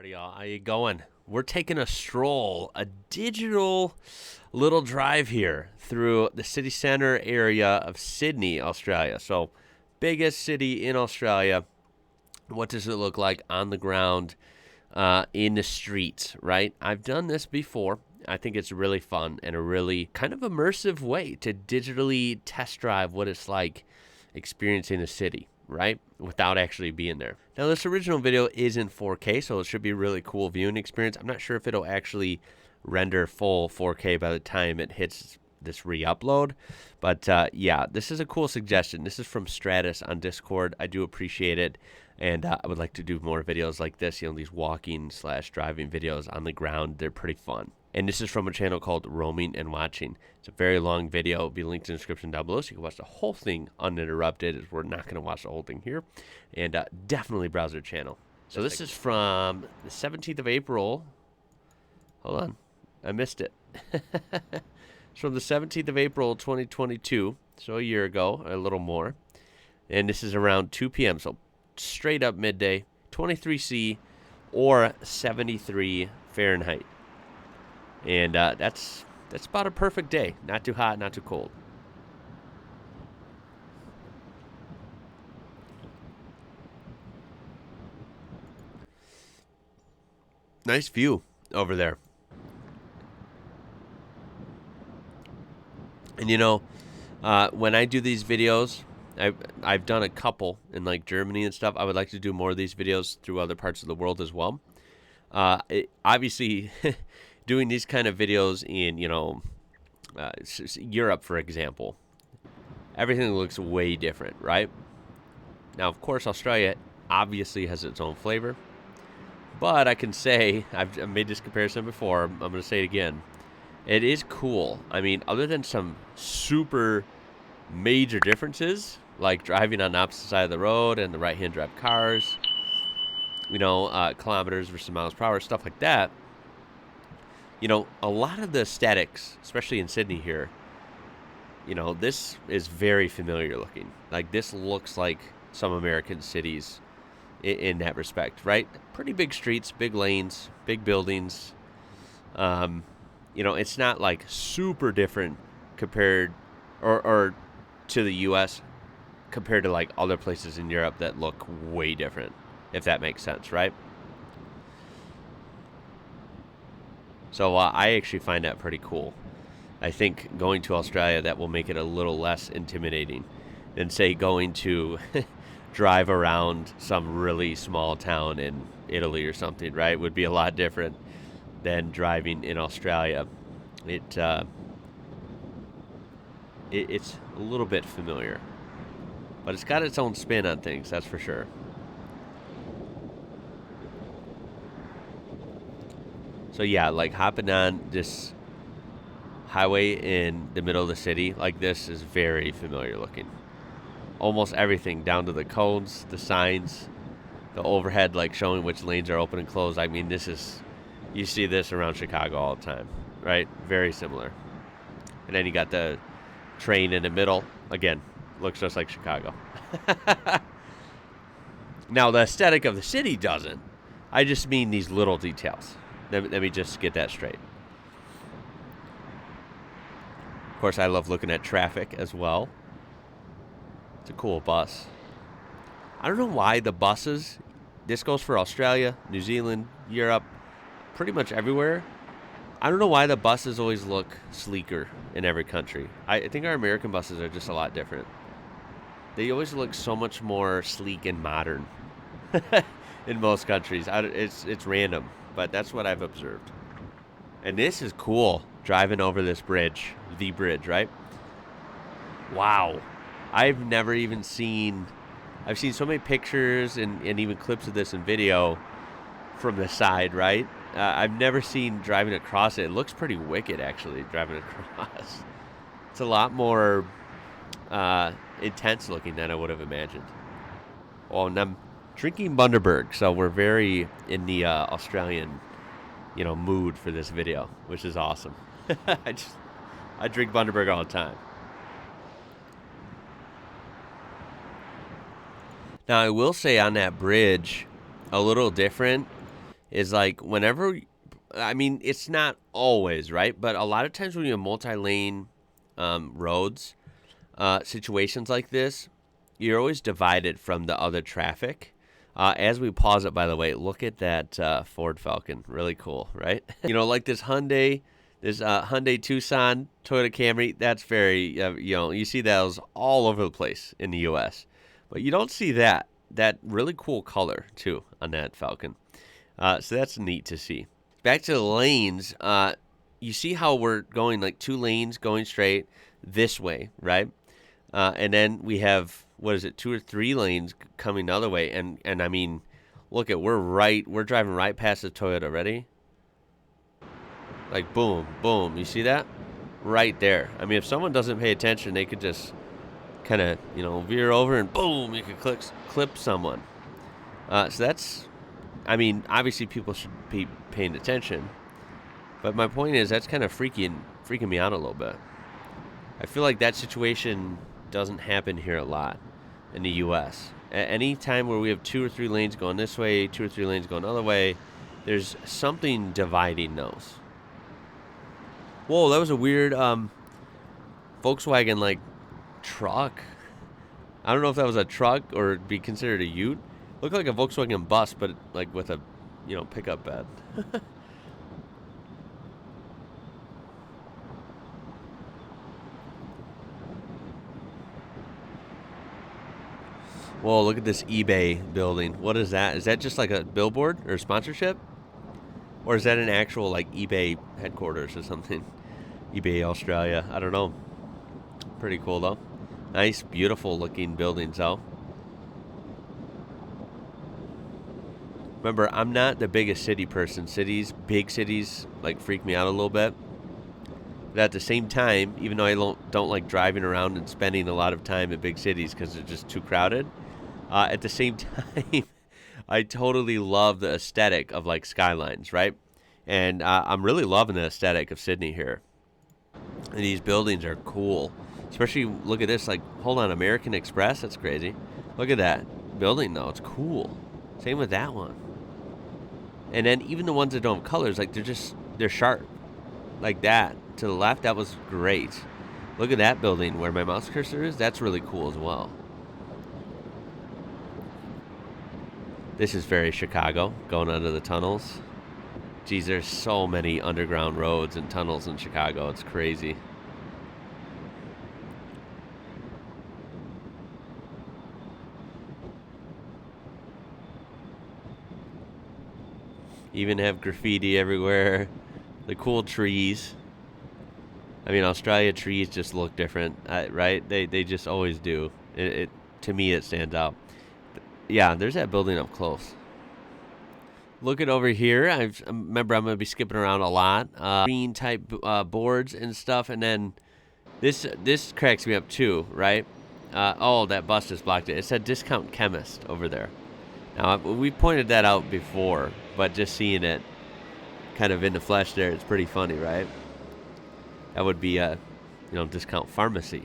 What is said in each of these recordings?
Howdy y'all, how you going? We're taking a stroll, a digital little drive here through the city center area of Sydney, Australia. So, biggest city in Australia. What does it look like on the ground, in the streets, right? I've done this before. I think it's really fun and a really kind of immersive way to digitally test drive what it's like experiencing a city, right? Without actually being there. Now, this original video is in 4K, so it should be a really cool viewing experience. I'm not sure if it'll actually render full 4K by the time it hits this re-upload, but yeah, this is a cool suggestion. This is from Stratus on Discord. I do appreciate it, and I would like to do more videos like this, these walking / driving videos on the ground. They're pretty fun. And this is from a channel called Roaming and Watching. It's a very long video. It'll be linked in the description down below so you can watch the whole thing uninterrupted, as we're not going to watch the whole thing here. And definitely browse their channel. So this is from the 17th of April. Hold on. I missed it. It's from the 17th of April, 2022. So a year ago, a little more. And this is around 2 p.m. So straight up midday, 23°C or 73 Fahrenheit. And that's about a perfect day. Not too hot, not too cold. Nice view over there. And when I do these videos, I've done a couple in like Germany and stuff. I would like to do more of these videos through other parts of the world as well. Obviously, doing these kind of videos in, Europe, for example, everything looks way different, right? Now, of course, Australia obviously has its own flavor, but I can say, I've made this comparison before, I'm going to say it again, it is cool. I mean, other than some super major differences, like driving on the opposite side of the road and the right-hand drive cars, kilometers versus miles per hour, stuff like that, a lot of the aesthetics, especially in Sydney here, this is very familiar looking. Like, this looks like some American cities in that respect, right? Pretty big streets, big lanes, big buildings. It's not like super different compared or to the U.S. compared to like other places in Europe that look way different, if that makes sense, right? So I actually find that pretty cool. I think going to Australia, that will make it a little less intimidating than, say, going to drive around some really small town in Italy or something, right? Would be a lot different than driving in Australia. It's a little bit familiar, but it's got its own spin on things, that's for sure. So yeah, like hopping on this highway in the middle of the city like this is very familiar looking. Almost everything, down to the cones, the signs, the overhead, like showing which lanes are open and closed. I mean, you see this around Chicago all the time, right? Very similar. And then you got the train in the middle. Again, looks just like Chicago. Now, the aesthetic of the city doesn't. I just mean these little details. Let me just get that straight. Of course, I love looking at traffic as well. It's a cool bus. I don't know why the buses, this goes for Australia, New Zealand, Europe, pretty much everywhere. I don't know why the buses always look sleeker in every country. I think our American buses are just a lot different. They always look so much more sleek and modern in most countries. It's random, but that's what I've observed. And this is cool, driving over this bridge, the bridge, right? Wow. I've never even seen... I've seen so many pictures and even clips of this in video from the side, right? I've never seen driving across it. It looks pretty wicked, actually, driving across. It's a lot more intense looking than I would have imagined. Oh, and I'm drinking Bundaberg, so we're very in the Australian, mood for this video, which is awesome. I drink Bundaberg all the time. Now, I will say on that bridge, a little different is like whenever, I mean, it's not always, right? But a lot of times when you have multi-lane roads, situations like this, you're always divided from the other traffic. As we pause it, by the way, look at that Ford Falcon. Really cool, right? Like this Hyundai Tucson, Toyota Camry. That's very, you see those all over the place in the U.S. But you don't see that really cool color, too, on that Falcon. So that's neat to see. Back to the lanes, you see how we're going like 2 lanes going straight this way, right? And then we have, 2 or 3 lanes coming the other way. And I mean, look at, we're driving right past the Toyota. Ready? Like, boom, boom. You see that? Right there. I mean, if someone doesn't pay attention, they could just kind of, veer over and boom, you could clip someone. So that's, I mean, obviously people should be paying attention. But my point is, that's kind of freaking me out a little bit. I feel like that situation doesn't happen here a lot in the U.S. Any time where we have 2 or 3 lanes going this way, 2 or 3 lanes going the other way, there's something dividing those. Whoa, that was a weird Volkswagen like truck. I don't know if that was a truck or it'd be considered a ute. Looked like a Volkswagen bus, but like with a pickup bed. Whoa, look at this eBay building. What is that? Is that just like a billboard or a sponsorship? Or is that an actual like eBay headquarters or something? eBay Australia. I don't know. Pretty cool though. Nice, beautiful looking buildings though. Remember, I'm not the biggest city person. Big cities like freak me out a little bit. But at the same time, even though I don't like driving around and spending a lot of time in big cities because they're just too crowded, at the same time, I totally love the aesthetic of like skylines, right? And I'm really loving the aesthetic of Sydney here. And these buildings are cool. Especially, look at this, like, hold on, American Express? That's crazy. Look at that building, though. It's cool. Same with that one. And then even the ones that don't have colors, like, they're sharp. Like that. To the left, that was great. Look at that building where my mouse cursor is. That's really cool as well. This is very Chicago, going under the tunnels. Geez, there's so many underground roads and tunnels in Chicago. It's crazy. Even have graffiti everywhere. The cool trees. I mean, Australia trees just look different, right? They just always do. It to me, it stands out. Yeah, there's that building up close. Look at over here. Remember, I'm going to be skipping around a lot. Green type boards and stuff. And then this cracks me up too, right? That bus just blocked it. It said discount chemist over there. Now, we pointed that out before, but just seeing it kind of in the flesh there, it's pretty funny, right? That would be a, discount pharmacy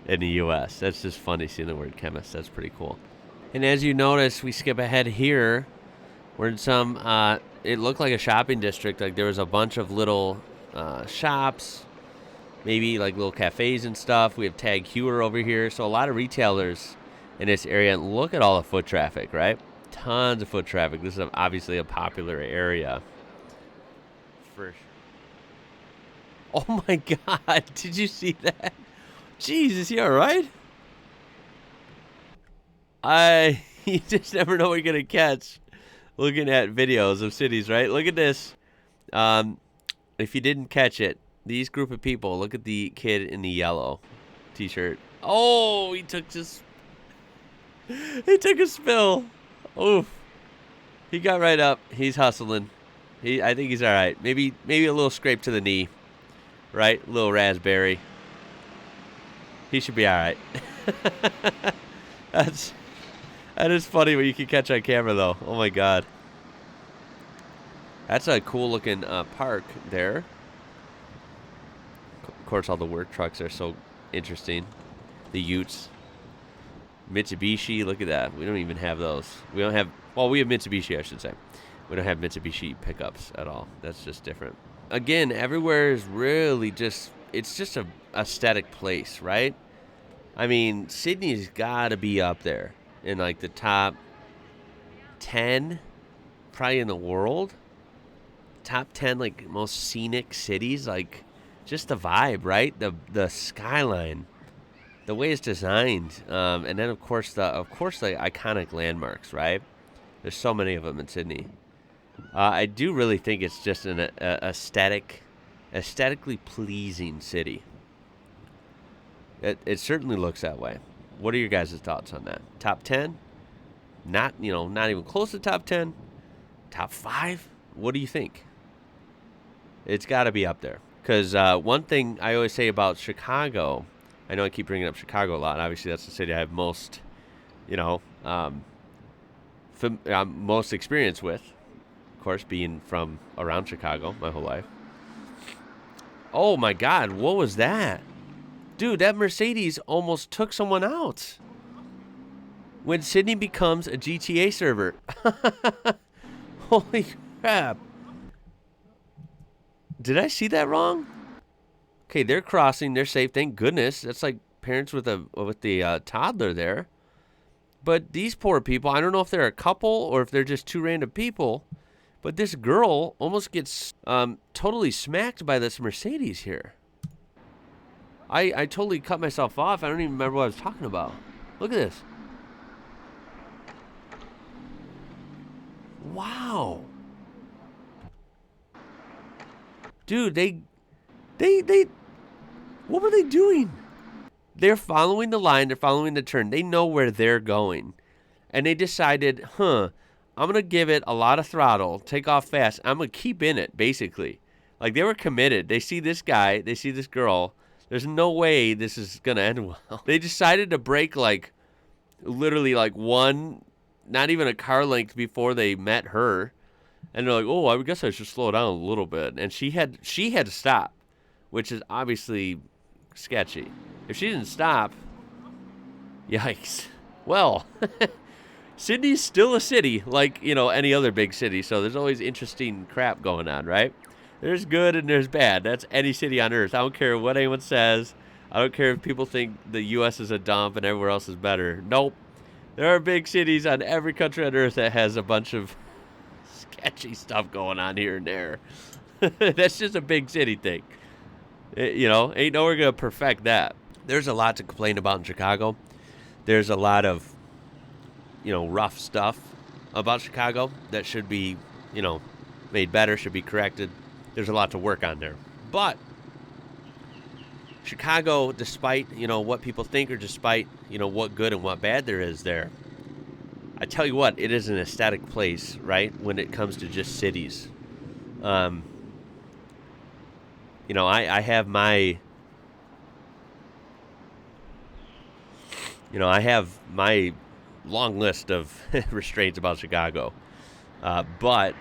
in the U.S. That's just funny seeing the word chemist. That's pretty cool. And as you notice, we skip ahead here. We're in some, it looked like a shopping district. Like there was a bunch of little shops, maybe like little cafes and stuff. We have Tag Heuer over here. So a lot of retailers in this area. And look at all the foot traffic, right? Tons of foot traffic. This is obviously a popular area. For sure. Oh my God. Did you see that? Jeez, is he all right? You just never know what you're going to catch looking at videos of cities, right? Look at this. If you didn't catch it, these group of people, look at the kid in the yellow t-shirt. Oh, he took a spill. Oof. He got right up. He's hustling. I think he's all right. Maybe a little scrape to the knee, right? A little raspberry. He should be all right. That is funny what you can catch on camera, though. Oh, my God. That's a cool-looking park there. Of course, all the work trucks are so interesting. The utes. Mitsubishi, look at that. We don't even have those. We have Mitsubishi, I should say. We don't have Mitsubishi pickups at all. That's just different. Again, everywhere is really just, it's just a aesthetic place, right? I mean, Sydney's got to be up there in like the top 10 probably in the world. Top 10 like most scenic cities, like just the vibe, right? The skyline, the way it's designed, and then of course the iconic landmarks, right? There's so many of them in Sydney. I do really think it's just an aesthetically pleasing city. It certainly looks that way. What are your guys' thoughts on that? Top 10? Not even close to top 10. Top 5? What do you think? It's got to be up there. Because one thing I always say about Chicago, I know I keep bringing up Chicago a lot. Obviously, that's the city I have most, most experience with. Of course, being from around Chicago my whole life. Oh my God, what was that? Dude, that Mercedes almost took someone out. When Sydney becomes a GTA server. Holy crap. Did I see that wrong? Okay, they're crossing. They're safe. Thank goodness. That's like parents with the toddler there. But these poor people, I don't know if they're a couple or if they're just two random people. But this girl almost gets totally smacked by this Mercedes here. I totally cut myself off. I don't even remember what I was talking about. Look at this. Wow. Dude, they what were they doing? They're following the line. They're following the turn. They know where they're going. And they decided, I'm going to give it a lot of throttle, take off fast. I'm going to keep in it, basically. Like, they were committed. They see this guy. They see this girl. There's no way this is going to end well. They decided to brake, like, literally, like, not even a car length before they met her. And they're like, oh, I guess I should slow down a little bit. And she had to stop, which is obviously sketchy. If she didn't stop, yikes. Well, Sydney's still a city like, any other big city. So there's always interesting crap going on, right? There's good and there's bad. That's any city on earth. I don't care what anyone says. I don't care if people think the U.S. is a dump and everywhere else is better. Nope. There are big cities on every country on earth that has a bunch of sketchy stuff going on here and there. That's just a big city thing. Ain't nowhere going to perfect that. There's a lot to complain about in Chicago. There's a lot of, rough stuff about Chicago that should be, made better, should be corrected. There's a lot to work on there. But Chicago, despite, what people think or despite, what good and what bad there is there, I tell you what, it is an aesthetic place, right, when it comes to just cities. I have my, I have my long list of restraints about Chicago. But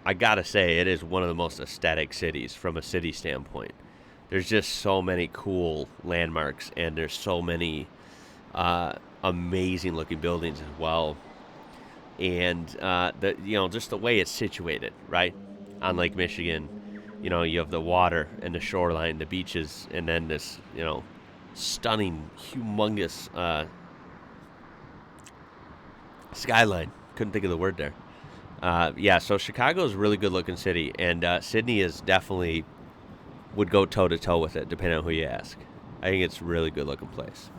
I gotta say, it is one of the most aesthetic cities from a city standpoint. There's just so many cool landmarks, and there's so many amazing looking buildings as well. And just the way it's situated, right, on Lake Michigan. You have the water and the shoreline, the beaches, and then this, stunning, humongous skyline. Couldn't think of the word there. So Chicago is a really good-looking city, and Sydney is definitely would go toe-to-toe with it, depending on who you ask. I think it's a really good-looking place.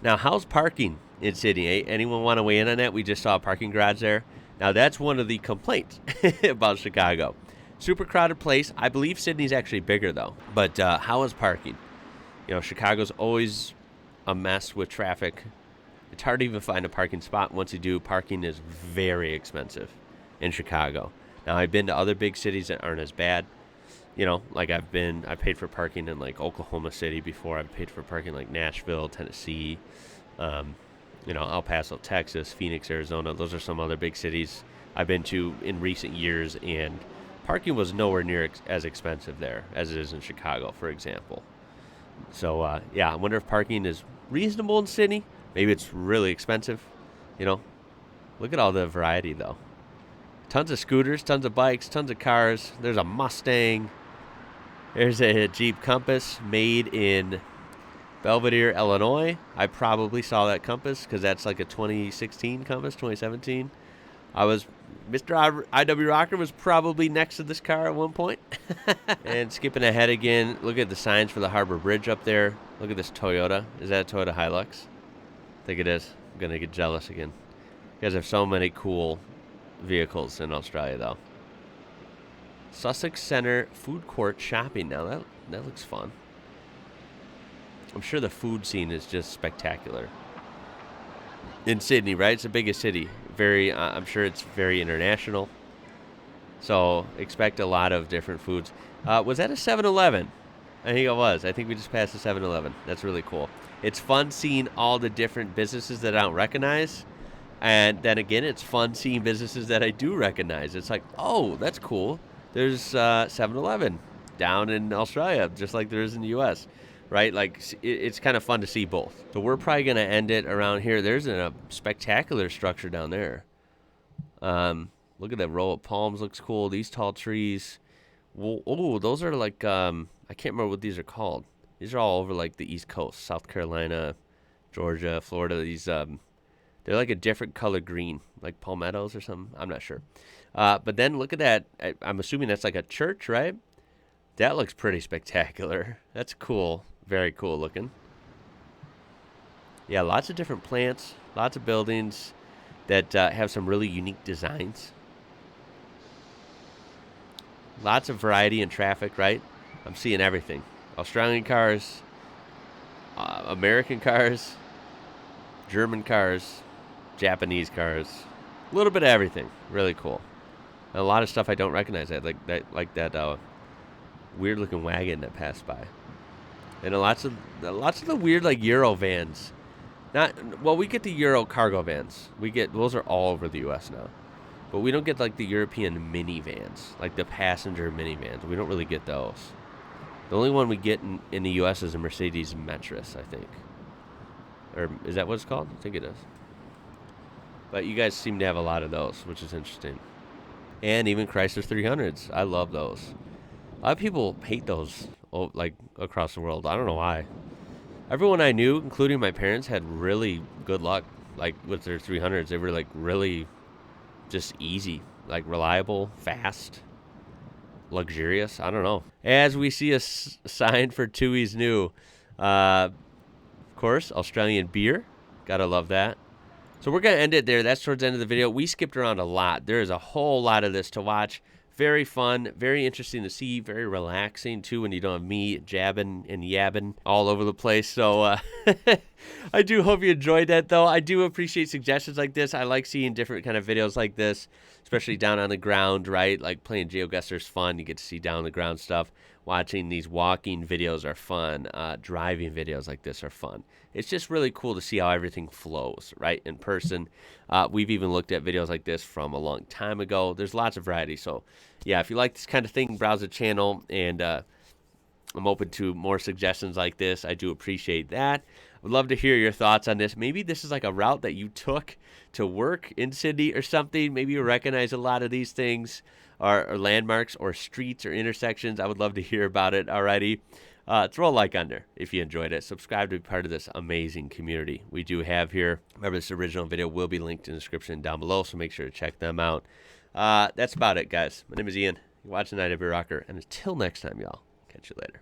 Now, how's parking in Sydney? Anyone want to weigh in on that? We just saw a parking garage there. Now, that's one of the complaints about Chicago. Super crowded place. I believe Sydney's actually bigger, though. But how is parking? Chicago's always a mess with traffic. It's hard to even find a parking spot. Once you do, parking is very expensive in Chicago. Now, I've been to other big cities that aren't as bad. Like I paid for parking in like Oklahoma City before. I've paid for parking like Nashville, Tennessee, El Paso, Texas, Phoenix, Arizona. Those are some other big cities I've been to in recent years, and parking was nowhere near as expensive there as it is in Chicago, for example. So, I wonder if parking is reasonable in Sydney. Maybe it's really expensive. You know, look at all the variety, though. Tons of scooters, tons of bikes, tons of cars. There's a Mustang. There's a Jeep Compass made in Belvedere, Illinois. I probably saw that Compass because that's like a 2016 Compass, 2017. Mr. IWrocker was probably next to this car at one point. And skipping ahead again, look at the signs for the Harbor Bridge up there. Look at this Toyota. Is that a Toyota Hilux? I think it is. I'm going to get jealous again. You guys have so many cool vehicles in Australia, though. Sussex Centre Food Court Shopping. Now, that looks fun. I'm sure the food scene is just spectacular. In Sydney, right? It's the biggest city. I'm sure it's very international. So expect a lot of different foods. Was that a 7-Eleven? I think it was. I think we just passed a 7-Eleven. That's really cool. It's fun seeing all the different businesses that I don't recognize. And then again, it's fun seeing businesses that I do recognize. It's like, oh, that's cool. There's 7-Eleven down in Australia, just like there is in the U.S., right? Like, it's kind of fun to see both. So we're probably going to end it around here. There's a spectacular structure down there. Look at that row of palms. Looks cool. These tall trees. Oh, those are like, I can't remember what these are called. These are all over like the East Coast, South Carolina, Georgia, Florida. These, they're like a different color green, like palmettos or something. I'm not sure. But then look at that. I'm assuming that's like a church, right? That looks pretty spectacular. That's cool. Very cool looking. Yeah, lots of different plants, lots of buildings that have some really unique designs. Lots of variety in traffic, right? I'm seeing everything. Australian cars, American cars, German cars, Japanese cars, a little bit of everything. Really cool. And a lot of stuff I don't recognize. Like that weird looking wagon that passed by, and lots of the weird like Euro vans. We get the Euro cargo vans. Those are all over the U.S. now, but we don't get like the European minivans, like the passenger minivans. We don't really get those. The only one we get in the U.S. is a Mercedes Metris, I think. Or is that what it's called? I think it is. But you guys seem to have a lot of those, which is interesting. And even Chrysler 300s. I love those. A lot of people hate those, like, across the world. I don't know why. Everyone I knew, including my parents, had really good luck, like, with their 300s. They were, like, really just easy, like, reliable, fast, luxurious. I don't know. As we see a sign for Tui's new, of course, Australian beer. Gotta love that. So we're going to end it there. That's towards the end of the video. We skipped around a lot. There is a whole lot of this to watch. Very fun, very interesting to see, very relaxing, too, when you don't have me jabbing and yabbing all over the place. So I do hope you enjoyed that, though. I do appreciate suggestions like this. I like seeing different kind of videos like this, especially down on the ground, right? Like playing GeoGuessr is fun. You get to see down on the ground stuff. Watching these walking videos are fun. Driving videos like this are fun. It's just really cool to see how everything flows, right, in person. We've even looked at videos like this from a long time ago. There's lots of variety. So, yeah, if you like this kind of thing, browse the channel, and I'm open to more suggestions like this. I do appreciate that. I would love to hear your thoughts on this. Maybe this is like a route that you took to work in Sydney or something. Maybe you recognize a lot of these things or landmarks or streets or intersections. I would love to hear about it already. Throw a like on there if you enjoyed it. Subscribe to be part of this amazing community we do have here. Remember, this original video will be linked in the description down below, so make sure to check them out. That's about it, guys. My name is Ian. You're watching IWrocker, and until next time, y'all, catch you later.